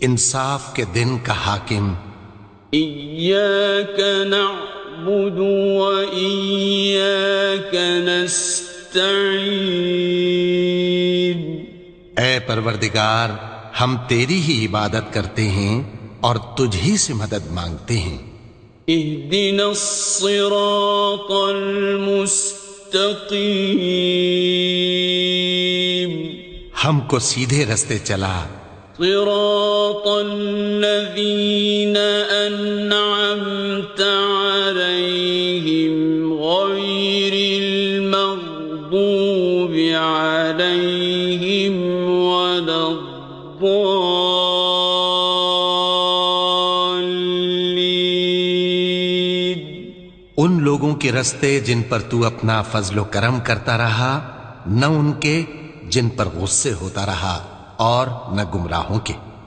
انصاف کے دن کا حاکم إياك نعبد وإياك نستعين اے پروردگار ہم تیری ہی عبادت کرتے ہیں اور تجھ ہی سے مدد مانگتے ہیں اهدنا الصراط المستقيم ہم کو سیدھے رستے چلا صراط الذين أنعمت عليهم غير المغضوب عليهم ولا الضالين ان لوگوں کے رستے جن پر تو اپنا فضل و کرم کرتا رہا، نہ ان کے جن پر غصے ہوتا رہا، اور نہ گمراہوں کے۔